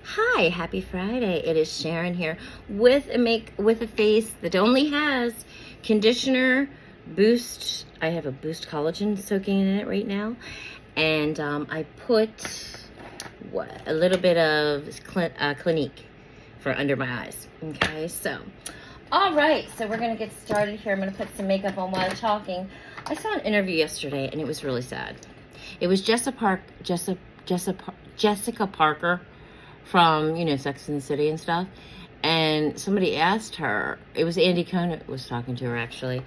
Hi, happy Friday. It is Sharon here with a face that only has conditioner, boost. I have a boost collagen soaking in it right now, and I put a little bit of Clinique for under my eyes. Okay, so all right, so we're gonna get started here. I'm gonna put some makeup on while talking. I saw an interview yesterday, and it was really sad. It was Jessica Parker from, Sex and the City and stuff. And somebody asked her, it was Andy Cohen was talking to her actually.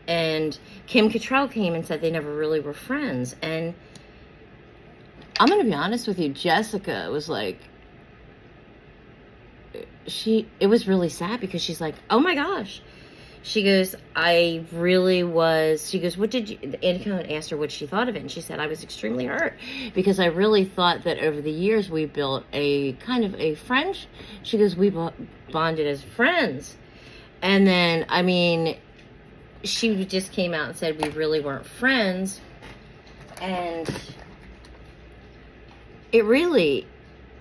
And Kim Cattrall came and said they never really were friends. And I'm going to be honest with you, Jessica was like, it was really sad because she's like, oh my gosh. She goes, she goes, Andy Cohen asked her what she thought of it, and she said, I was extremely hurt because I really thought that over the years we built a kind of a friendship. She goes, we bonded as friends. And then, she just came out and said we really weren't friends. And it really,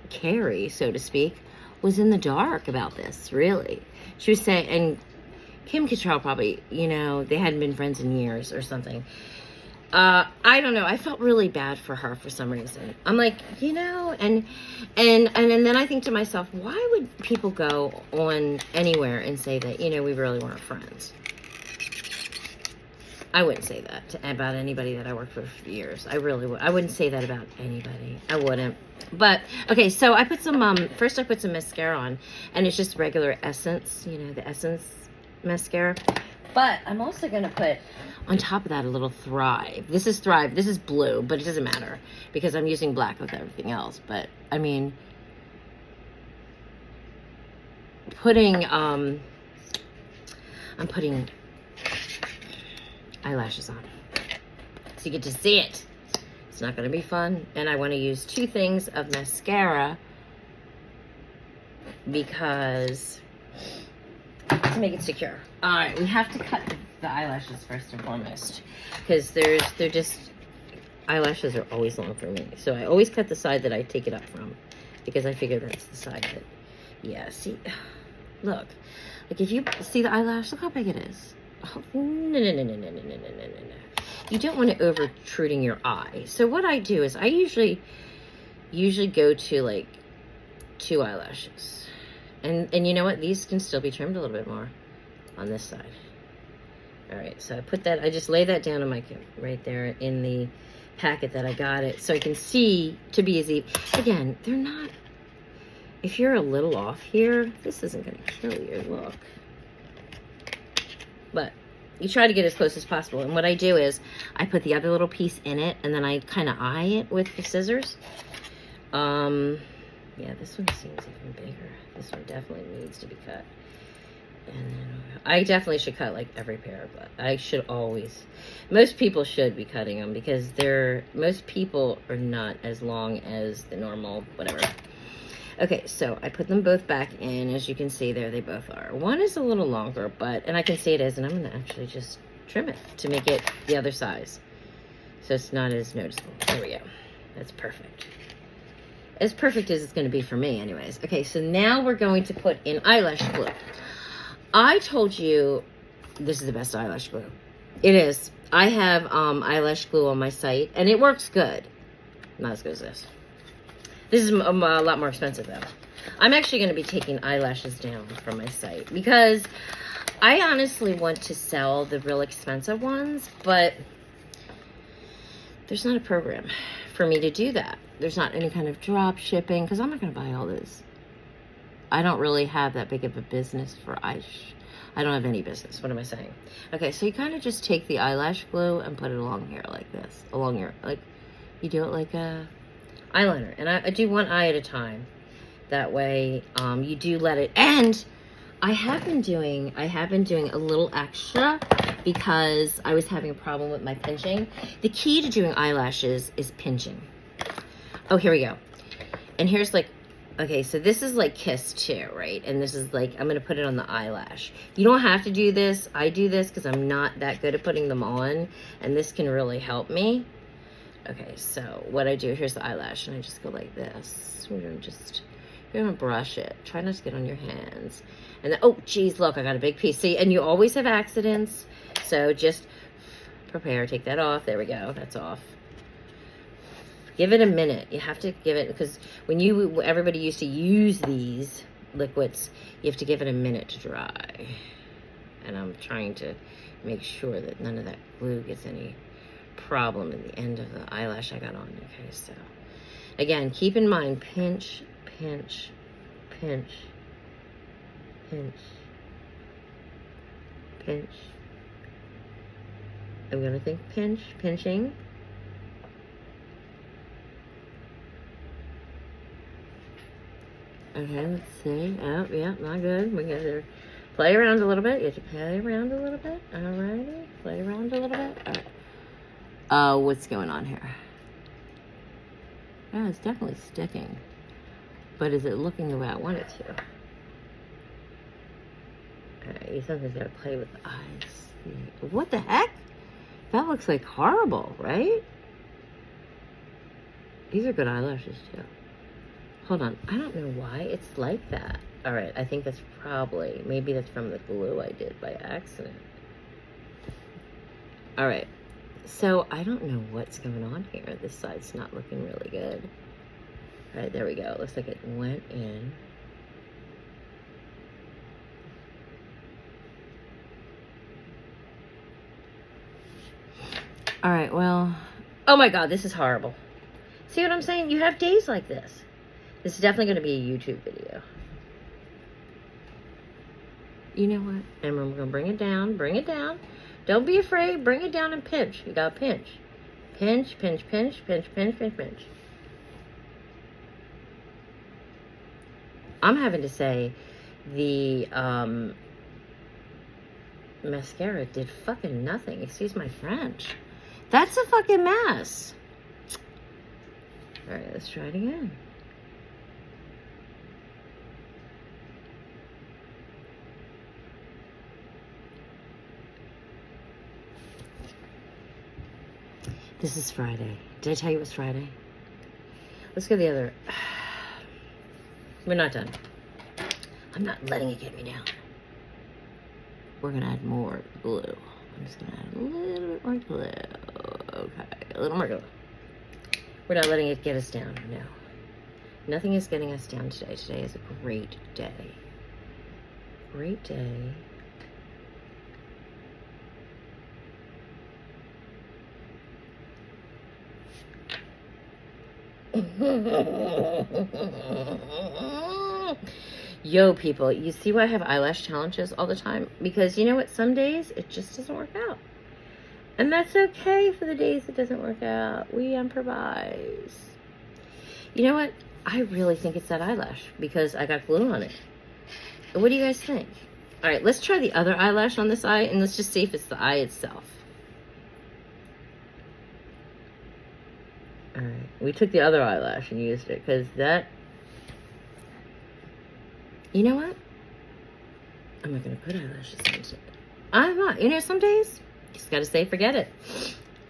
Carrie, so to speak, was in the dark about this, really. She was saying, and Kim Cattrall probably, they hadn't been friends in years or something. I don't know. I felt really bad for her for some reason. I'm like, and then I think to myself, why would people go on anywhere and say that, we really weren't friends? I wouldn't say that about anybody that I worked with for years. I really would. I wouldn't say that about anybody. I wouldn't. But, okay, so I put some, first I put some mascara on, and it's just regular Essence, the Essence mascara. But I'm also going to put on top of that a little Thrive. This is Thrive. This is blue, but it doesn't matter because I'm using black with everything else. But I'm putting eyelashes on so you get to see it. It's not going to be fun. And I want to use 2 things of mascara because to make it secure. All right, we have to cut the eyelashes first and foremost because eyelashes are always long for me. So I always cut the side that I take it up from because I figure that's the side that, see, look, like if you see the eyelash, look how big it is. Oh, no. You don't want to over-truding your eye. So what I do is I usually go to like 2 eyelashes. And you know what? These can still be trimmed a little bit more on this side. All right, so I just lay that down on right there in the packet that I got it, so I can see to be easy. Again, they're not, if you're a little off here, this isn't gonna kill your look. But you try to get as close as possible. And what I do is I put the other little piece in it, and then I kind of eye it with the scissors. Yeah, this one seems even bigger. This one definitely needs to be cut. And then I definitely should cut like every pair, but I should always. Most people should be cutting them because most people are not as long as the normal, whatever. Okay, so I put them both back in. As you can see there, they both are. One is a little longer, and I can see it is, and I'm going to actually just trim it to make it the other size. So it's not as noticeable. There we go. That's perfect. As perfect as it's going to be for me anyways. Okay, so now we're going to put in eyelash glue. I told you this is the best eyelash glue. It is. I have eyelash glue on my site, and it works good. Not as good as this. This is a lot more expensive, though. I'm actually going to be taking eyelashes down from my site because I honestly want to sell the real expensive ones, but there's not a program for me to do that. There's not any kind of drop shipping because I'm not going to buy all this. I don't really have that big of a business for I don't have any business. What am I saying? Okay, so you kind of just take the eyelash glue and put it along here like this. Along your, you do it like a eyeliner. And I do one eye at a time. That way, you do let it, and I have been doing a little extra because I was having a problem with my pinching. The key to doing eyelashes is pinching. Oh, here we go. And here's okay, so this is like Kiss too, right? And this is I'm going to put it on the eyelash. You don't have to do this. I do this because I'm not that good at putting them on, and this can really help me. Okay, so what I do, here's the eyelash, and I just go like this. We're going to just You're gonna brush it. Try not to get on your hands. And then, oh, geez, look, I got a big piece. See, and you always have accidents. So just prepare. Take that off. There we go. That's off. Give it a minute. You have to give it, because when everybody used to use these liquids, you have to give it a minute to dry. And I'm trying to make sure that none of that glue gets any problem in the end of the eyelash I got on. Okay, so again, keep in mind, pinch, pinch, pinch, pinch, pinch. I'm gonna think pinch, pinching. Okay, let's see. Oh, yeah, not good. We gotta play around a little bit. You have to play around a little bit. Alrighty, play around a little bit. All right. What's going on here? Yeah, it's definitely sticking. But is it looking the way I want it to? Alright, you sometimes gotta play with the eyes. What the heck? That looks like horrible, right? These are good eyelashes too. Hold on, I don't know why it's like that. Alright, I think that's probably, maybe that's from the glue I did by accident. Alright, so I don't know what's going on here. This side's not looking really good. Alright, there we go. Looks like it went in. Alright, well, oh my god, this is horrible. See what I'm saying? You have days like this. This is definitely going to be a YouTube video. You know what? And we're going to bring it down. Bring it down. Don't be afraid. Bring it down and pinch. You got to pinch. Pinch, pinch, pinch, pinch, pinch, pinch, pinch. I'm having to say the mascara did fucking nothing. Excuse my French. That's a fucking mess. All right, let's try it again. This is Friday. Did I tell you it was Friday? Let's go the other. We're not done. I'm not letting it get me down. We're going to add more glue. I'm just going to add a little bit more glue. Okay, a little more glue. We're not letting it get us down, no. Nothing is getting us down today. Today is a great day. Great day. Yo, people, you see why I have eyelash challenges all the time? Because you know what? Some days it just doesn't work out. And that's okay for the days it doesn't work out. We improvise. You know what? I really think it's that eyelash because I got glue on it. What do you guys think? All right, let's try the other eyelash on this eye and let's just see if it's the eye itself. All right, we took the other eyelash and used it because that, you know what? I'm not going to put eyelashes into it. I'm not. You know, some days you just got to say forget it.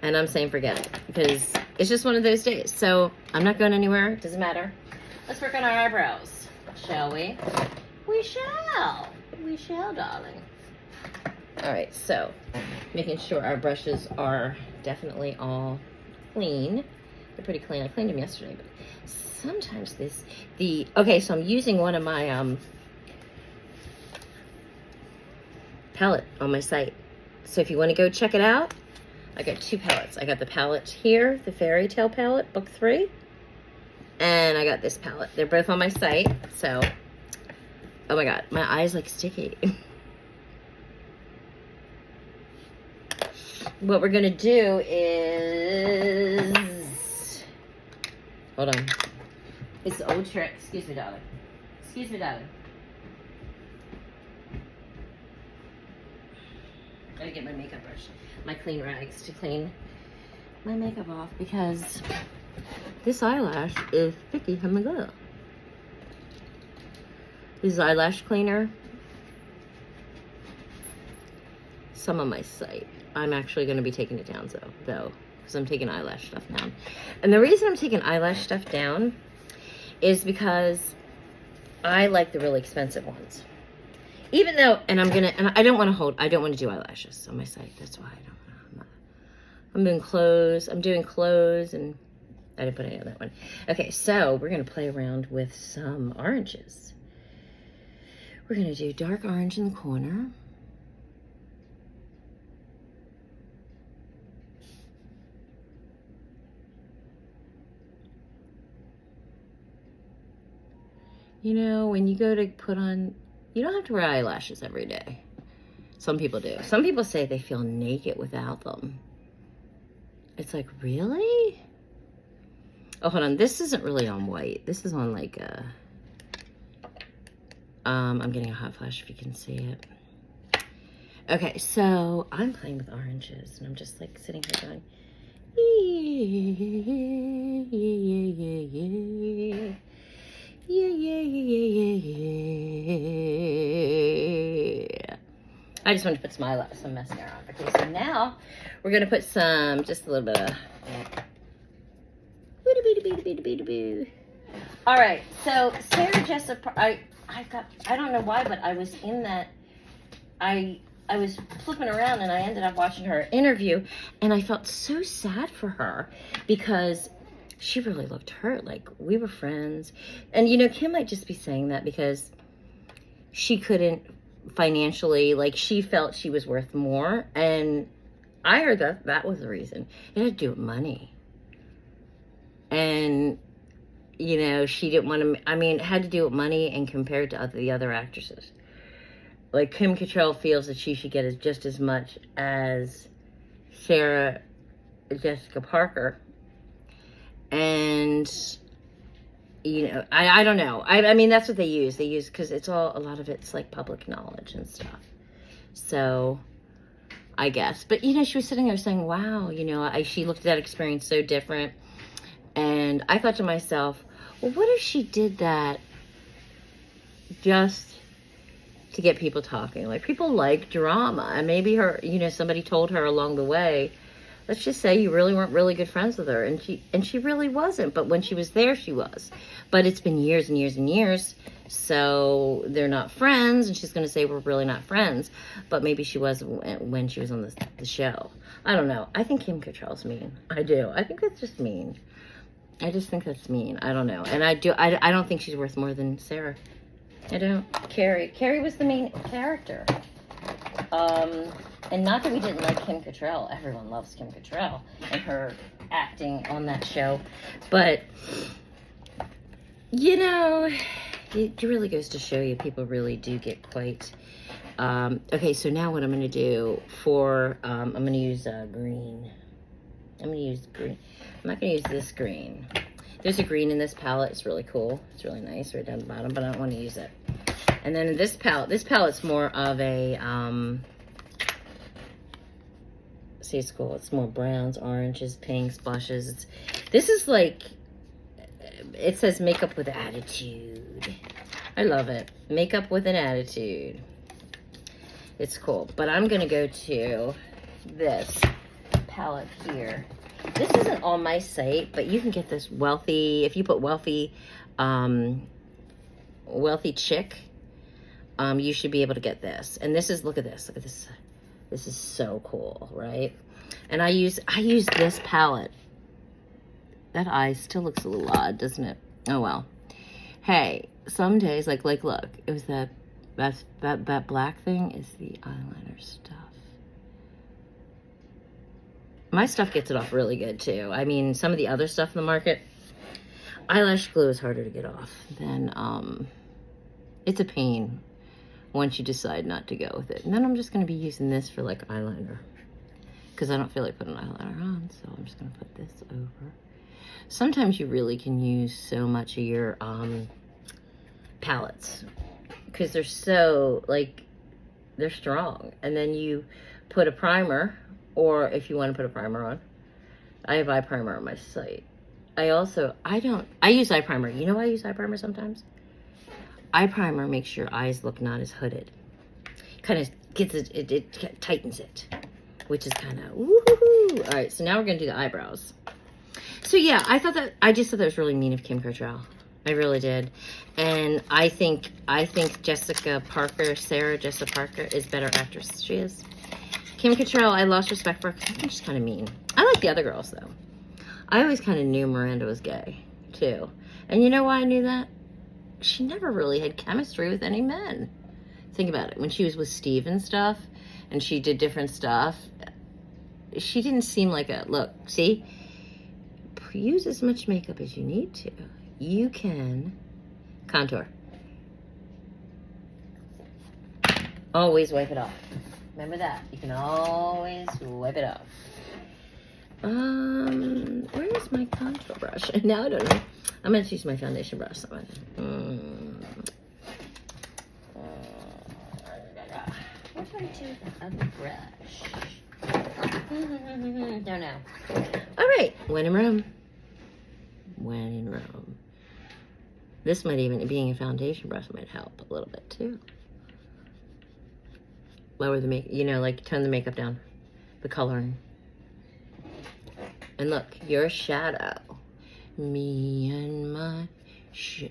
And I'm saying forget it because it's just one of those days. So I'm not going anywhere. It doesn't matter. Let's work on our eyebrows, shall we? We shall. We shall, darling. All right, so making sure our brushes are definitely all clean. They're pretty clean. I cleaned them yesterday, but sometimes okay, so I'm using one of my palette on my site. So if you want to go check it out, I got 2 palettes. I got the palette here, the Fairy Tale palette, book 3. And I got this palette. They're both on my site. So, oh my god, my eye's like sticky. What we're gonna do is, hold on. It's the old trick. Excuse me, darling. Excuse me, darling. Gotta get my makeup brush, my clean rags to clean my makeup off because this eyelash is sticky from the glue. This is eyelash cleaner. Some on my site. I'm actually going to be taking it down though, because I'm taking eyelash stuff down. And the reason I'm taking eyelash stuff down is because I like the really expensive ones. Even though, and I don't want to do eyelashes on my site. That's why I'm doing clothes. I'm doing clothes, and I didn't put any on that one. Okay, so we're going to play around with some oranges. We're going to do dark orange in the corner. You know, when you go to put on, you don't have to wear eyelashes every day. Some people do. Some people say they feel naked without them. It's like, really? Oh, hold on. This isn't really on white. This is on like a, I'm getting a hot flash if you can see it. Okay, so I'm playing with oranges, and I'm just like sitting here going, yeah. Yeah, yeah, yeah, yeah, yeah. I just want to put some mascara on. Okay, so now we're going to put just a little bit of... All right, so Sarah Jessica, I don't know why, but I was in that, I was flipping around and I ended up watching her interview, and I felt so sad for her because she really looked hurt. Like, we were friends. And, you know, Kim might just be saying that because she couldn't financially, like, she felt she was worth more. And I heard that was the reason. It had to do with money. And, you know, she didn't want to, I mean, it had to do with money and compared to the other actresses. Like, Kim Cattrall feels that she should get just as much as Sarah Jessica Parker. And, you know, I don't know. I mean, that's what they use. They use, because a lot of it's like public knowledge and stuff. So, I guess. But, you know, she was sitting there saying, wow, you know, she looked at that experience so different. And I thought to myself, well, what if she did that just to get people talking? Like, people like drama. And maybe somebody told her along the way, let's just say you really weren't really good friends with her. And she really wasn't. But when she was there, she was. But it's been years and years and years. So they're not friends. And she's going to say we're really not friends. But maybe she was when she was on the show. I don't know. I think Kim Cattrall's mean. I do. I think that's just mean. I just think that's mean. I don't know. And I don't think she's worth more than Sarah. I don't. Carrie was the main character. And not that we didn't like Kim Cattrall. Everyone loves Kim Cattrall and her acting on that show. But, you know, it really goes to show you people really do get quite... okay, so now what I'm going to do I'm going to use green. I'm going to use green. I'm not going to use this green. There's a green in this palette. It's really cool. It's really nice right down the bottom, but I don't want to use it. And then in this palette's more of a, see, it's cool. It's more browns, oranges, pinks, blushes. This is like, it says makeup with attitude. I love it. Makeup with an attitude. It's cool. But I'm going to go to this palette here. This isn't on my site, but you can get this wealthy, if you put wealthy chick, you should be able to get this. And this is, look at this. This is so cool, right? And I use this palette. That eye still looks a little odd, doesn't it? Oh well. Hey, some days, like look, it was that black thing is the eyeliner stuff. My stuff gets it off really good too. I mean, some of the other stuff in the market, eyelash glue is harder to get off than, it's a pain once you decide not to go with it. And then I'm just going to be using this for like eyeliner because I don't feel like putting eyeliner on. So I'm just going to put this over. Sometimes you really can use so much of your palettes because they're so, like, they're strong. And then you put a primer, or if you want to put a primer on. I have eye primer on my site. I use eye primer. You know why I use eye primer sometimes? Eye primer makes your eyes look not as hooded. Kind of gets it tightens it, which is kind of woohoo. All right, so now we're gonna do the eyebrows. So yeah, I just thought that was really mean of Kim Cattrall. I really did. And I think Sarah Jessica Parker is better actress. She is. Kim Cattrall, I lost respect for her because I think she's kind of mean. I like the other girls, though. I always kind of knew Miranda was gay, too. And you know why I knew that? She never really had chemistry with any men. Think about it. When she was with Steve and stuff, and she did different stuff, she didn't seem like a... Look, see? Use as much makeup as you need to. You can contour. Always wipe it off. Remember that. You can always wipe it off. Where is my contour brush? Now I don't know. I'm going to use my foundation brush. What do I do with the other brush? Don't know. All right. When in Rome. When in Rome. This might even, being a foundation brush, might help a little bit too. Lower the makeup, you know, like turn the makeup down, the coloring. And look, your shadow. Me and my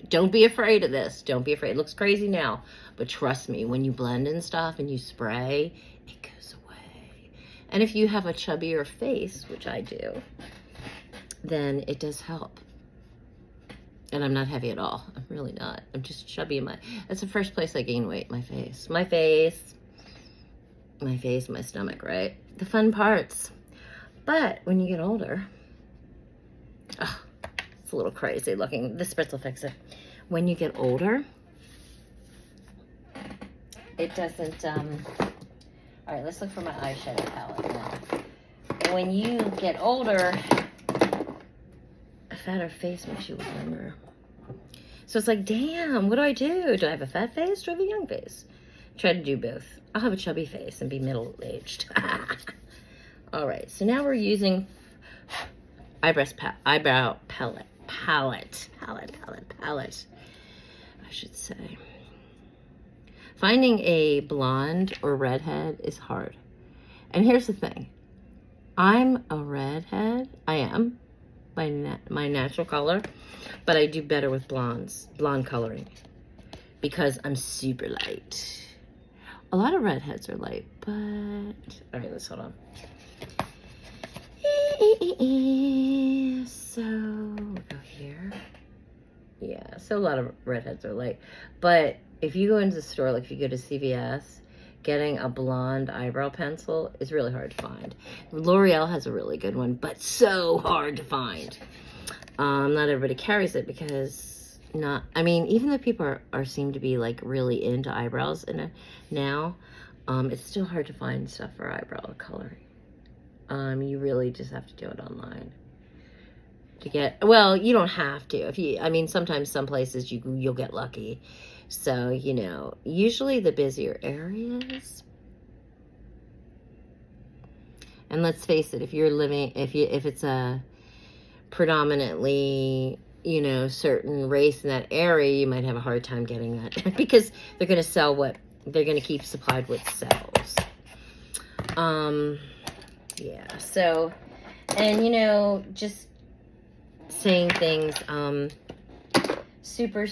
don't be afraid of this. Don't be afraid. It looks crazy now, but trust me, when you blend and stuff and you spray, it goes away. And if you have a chubbier face, which I do, then it does help. And I'm not heavy at all. I'm really not. I'm just chubby in my... That's the first place I gain weight, my face. My face, my stomach, right? The fun parts. But when you get older... Oh, it's a little crazy looking. The spritz will fix it. When you get older, it doesn't... All right, let's look for my eyeshadow palette now. When you get older... A fatter face makes you look younger. So it's like, damn, what do I do? Do I have a fat face? Do I have a young face? Try to do both. I'll have a chubby face and be middle-aged. All right, so now we're using eyebrow palette, I should say. Finding a blonde or redhead is hard. And here's the thing. I'm a redhead. I am. My natural color, but I do better with blonde coloring because I'm super light. A lot of redheads are light, but all right, let's hold on. So we'll go here. Yeah, so a lot of redheads are light, but if you go into the store, like if you go to CVS, getting a blonde eyebrow pencil is really hard to find. L'Oreal has a really good one, but so hard to find. Not everybody carries it because even though people are seem to be like really into eyebrows now, it's still hard to find stuff for eyebrow coloring. You really just have to do it online. You don't have to. Sometimes some places you'll get lucky. So, usually the busier areas. And let's face it, if it's a predominantly, certain race in that area, you might have a hard time getting that because they're going to sell they're going to keep supplied with sells. Yeah, so, and, just saying things, super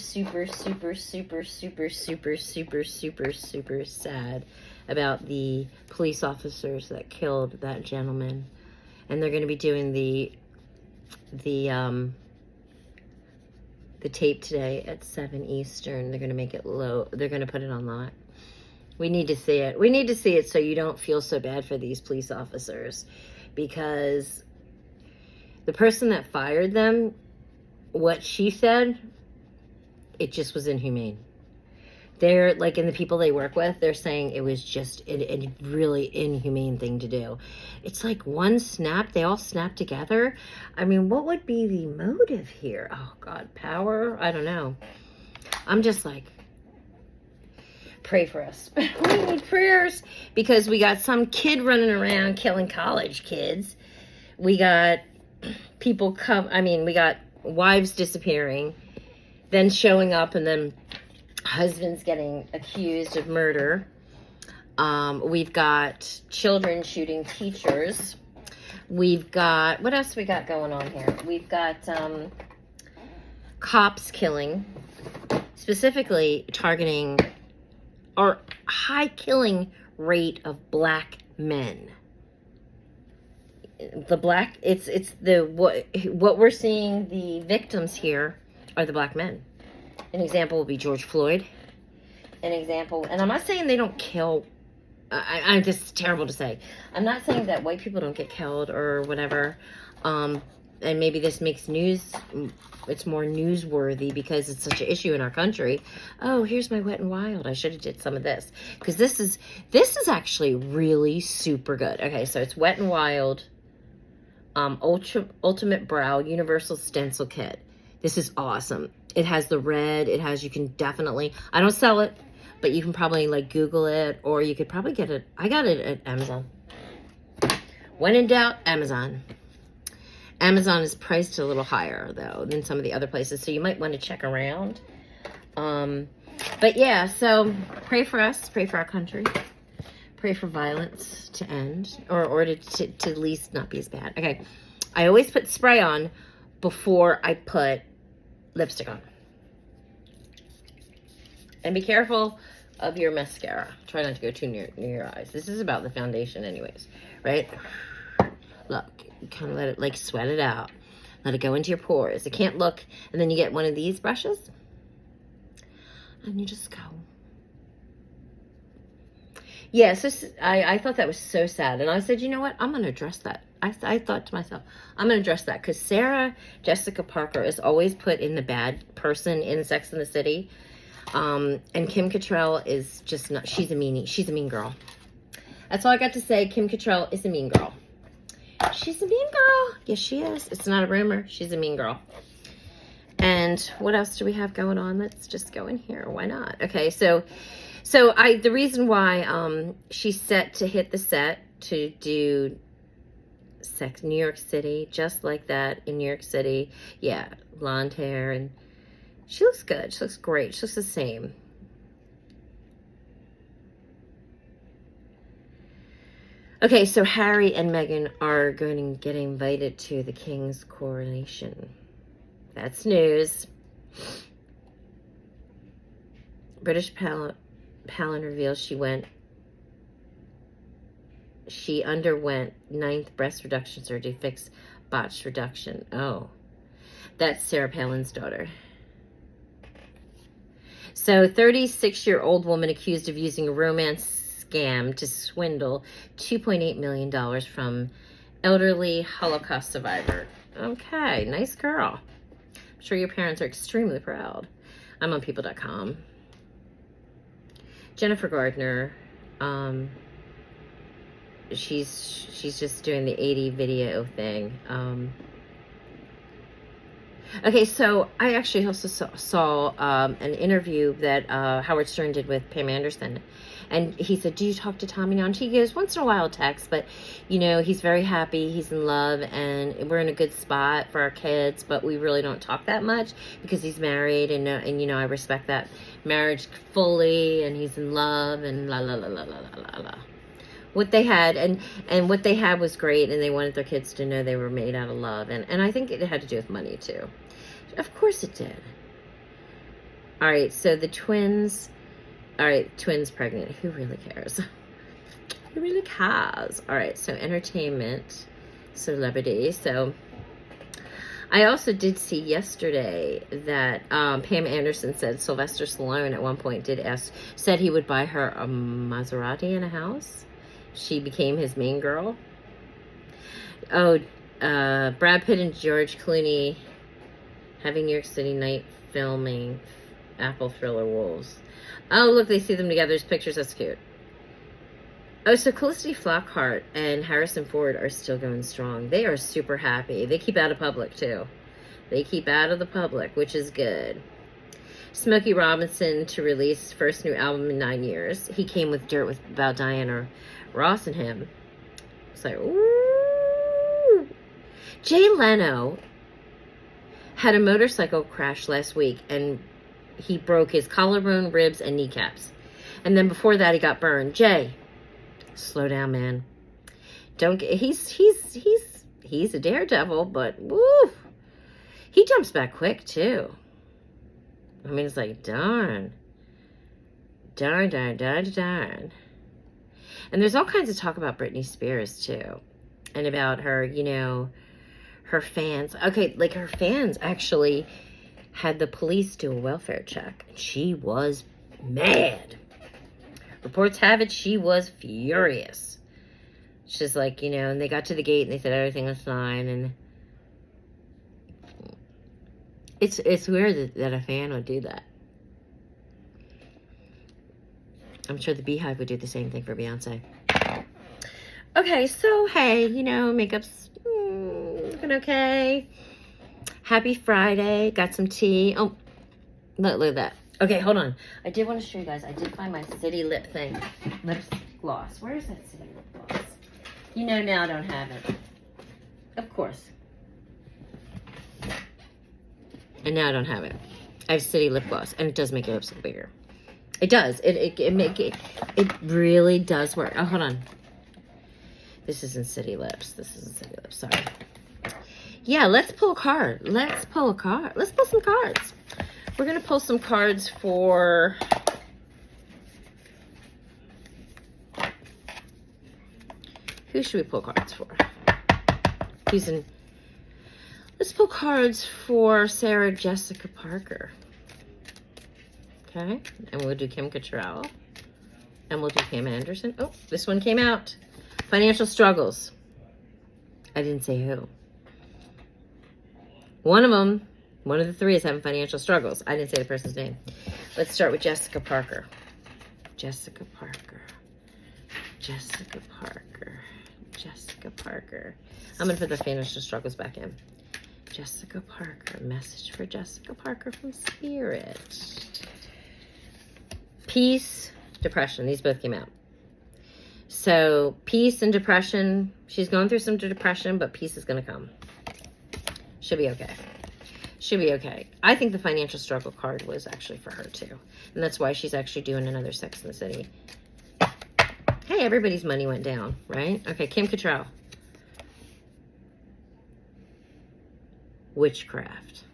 sad about the police officers that killed that gentleman. And they're going to be doing the tape today at 7 Eastern. They're going to make it low. They're going to put it online. We need to see it. We need to see it so you don't feel so bad for these police officers, because the person that fired them, what she said, it just was inhumane. They're like, and the people they work with, they're saying it was just a really inhumane thing to do. It's like one snap, they all snap together. What would be the motive here? Oh God, power? I don't know. I'm just like, pray for us. We need prayers because we got some kid running around killing college kids. We got people we got wives disappearing, then showing up, and then husbands getting accused of murder. We've got children shooting teachers. We've got, what else we got going on here? We've got cops killing, specifically targeting or high killing rate of black men. The black, it's the, what we're seeing, the victims here are the black men. An example would be George Floyd. An example, and I'm not saying they don't kill, I'm just terrible to say. I'm not saying that white people don't get killed or whatever. And maybe this makes news, it's more newsworthy because it's such an issue in our country. Oh, here's my Wet and Wild. I should have did some of this. Because this is actually really super good. Okay, so it's Wet and Wild, Ultimate Brow Universal Stencil Kit. This is awesome. It has the red. It has, you can definitely, I don't sell it, but you can probably like Google it, or you could probably get it. I got it at Amazon. When in doubt, Amazon. Amazon is priced a little higher, though, than some of the other places, so you might want to check around. But yeah, so pray for us, pray for our country, pray for violence to end, or to at least not be as bad. Okay, I always put spray on before I put lipstick on. And be careful of your mascara. Try not to go too near your eyes. This is about the foundation anyways, right? Look. Kind of let it, like, sweat it out. Let it go into your pores. It can't look. And then you get one of these brushes. And you just go. Yeah, so I thought that was so sad. And I said, you know what? I'm going to address that. I thought to myself, I'm going to address that. Because Sarah Jessica Parker is always put in the bad person in Sex and the City. And Kim Cattrall is just not, she's a meanie. She's a mean girl. That's all I got to say. Kim Cattrall is a mean girl. She's a mean girl. Yes, she is. It's not a rumor. She's a mean girl. And what else do we have going on? Let's just go in here. Why not? Okay, so the reason why she's set to hit the set to do Sex New York City, just like that in New York City. Yeah, blonde hair, and she looks good. She looks great. She looks the same. Okay, so Harry and Meghan are going to get invited to the King's coronation. That's news. British Palin reveals she underwent 9th breast reduction surgery to fix botched reduction. Oh, that's Sarah Palin's daughter. So 36-year-old woman accused of using a romance scam to swindle $2.8 million from elderly Holocaust survivor. Okay, nice girl. I'm sure your parents are extremely proud. I'm on people.com. Jennifer Gardner, she's just doing the 80 video thing. Okay, so I actually also saw an interview that Howard Stern did with Pam Anderson. And he said, do you talk to Tommy now? And she goes, once in a while text, but, you know, he's very happy, he's in love, and we're in a good spot for our kids, but we really don't talk that much because he's married, and you know, I respect that marriage fully, and he's in love, and la la la la la la la. What they had, and what they had was great, and they wanted their kids to know they were made out of love, and I think it had to do with money, too. Of course it did. All right, so the twins... All right, twins pregnant. Who really cares? Who really cares? All right, so entertainment, celebrity. So I also did see yesterday that Pam Anderson said Sylvester Stallone at one point said he would buy her a Maserati and a house. She became his main girl. Oh, Brad Pitt and George Clooney having New York City night filming Apple thriller Wolves. Oh, look, they see them together. There's pictures. That's cute. Oh, so Felicity Flockhart and Harrison Ford are still going strong. They are super happy. They keep out of public, too. They keep out of the public, which is good. Smokey Robinson to release first new album in 9 years. He came with dirt about Diana Ross and him. It's like, ooh. Jay Leno had a motorcycle crash last week, and he broke his collarbone, ribs, and kneecaps. And then before that, he got burned. Jay, slow down, man. Don't get, he's a daredevil, but woo, he jumps back quick too. I mean, it's like, darn. Darn, darn, darn, darn. And there's all kinds of talk about Britney Spears, too. And about her, you know, her fans. Okay, like her fans actually had the police do a welfare check. And she was mad. Reports have it she was furious. She's like, you know, and they got to the gate and they said everything was fine. And it's weird that a fan would do that. I'm sure the Beehive would do the same thing for Beyonce. Okay, so hey, you know, makeup's looking okay. Happy Friday. Got some tea. Oh, look at that. Okay, hold on. I did want to show you guys. I did find my City Lip thing. Lip gloss. Where is that City Lip gloss? You know now I don't have it. Of course. And now I don't have it. I have City Lip Gloss, and it does make your lips look bigger. It does. It really does work. Oh, hold on. This isn't City Lips. This isn't City Lips. Sorry. Yeah, let's pull a card. Let's pull a card. Let's pull some cards. We're going to pull some cards for... Who should we pull cards for? Let's pull cards for Sarah Jessica Parker. Okay, and we'll do Kim Cattrall. And we'll do Pam Anderson. Oh, this one came out. Financial struggles. I didn't say who. One of the three is having financial struggles. I didn't say the person's name. Let's start with Jessica Parker. Jessica Parker. Jessica Parker. Jessica Parker. I'm going to put the financial struggles back in. Jessica Parker. Message for Jessica Parker from Spirit. Peace, depression. These both came out. So, peace and depression. She's going through some depression, but peace is going to come. Should be okay. Should be okay. I think the financial struggle card was actually for her, too. And that's why she's actually doing another Sex in the City. Hey, everybody's money went down, right? Okay, Kim Cattrall. Witchcraft.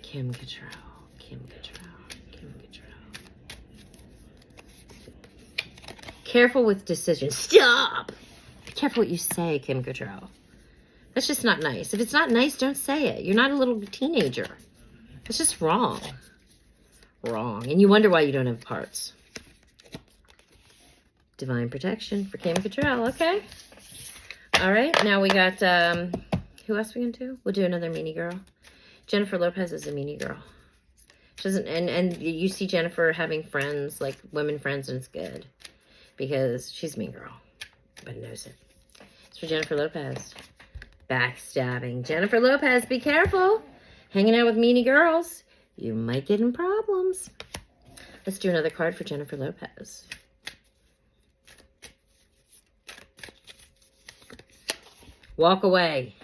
Kim Cattrall. Kim Cattrall. Kim Cattrall. Careful with decisions. Stop! Be careful what you say, Kim Cattrall. That's just not nice. If it's not nice, don't say it. You're not a little teenager. It's just wrong. Wrong. And you wonder why you don't have parts. Divine protection for Kim Cattrall. Okay. All right. Now we got, who else we going to do? We'll do another meanie girl. Jennifer Lopez is a meanie girl. She doesn't, and you see Jennifer having friends, like women friends, and it's good. Because she's a mean girl. But knows it. It's for Jennifer Lopez. Backstabbing. Jennifer Lopez, be careful. Hanging out with meanie girls. You might get in problems. Let's do another card for Jennifer Lopez. Walk away.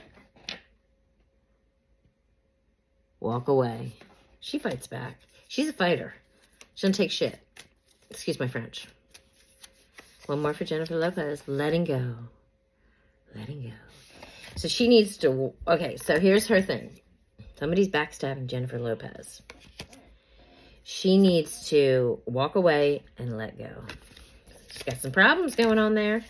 Walk away. She fights back. She's a fighter. She doesn't take shit. Excuse my French. One more for Jennifer Lopez. Letting go. Letting go. So she needs to... Okay, so here's her thing. Somebody's backstabbing Jennifer Lopez. She needs to walk away and let go. She's got some problems going on there.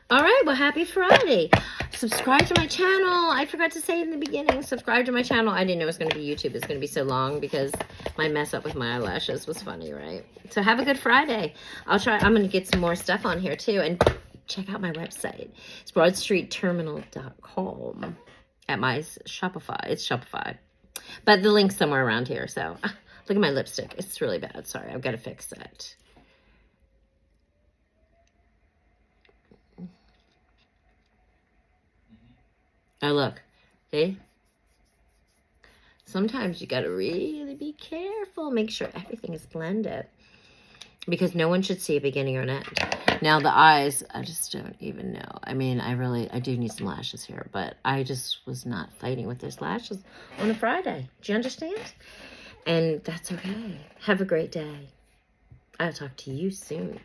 All right, well, happy Friday. Subscribe to my channel. I forgot to say it in the beginning. Subscribe to my channel. I didn't know it was going to be YouTube. It's going to be so long because my mess up with my eyelashes was funny, right? So have a good Friday. I'm going to get some more stuff on here, too. And check out my website. It's broadstreetterminal.com at my Shopify. It's Shopify. But the link's somewhere around here. So look at my lipstick. It's really bad. Sorry. I've got to fix it. Oh, look. See? Sometimes you got to really be careful. Make sure everything is blended. Because no one should see a beginning or an end. Now, the eyes, I just don't even know. I mean, I do need some lashes here. But I just was not fighting with those lashes on a Friday. Do you understand? And that's okay. Have a great day. I'll talk to you soon.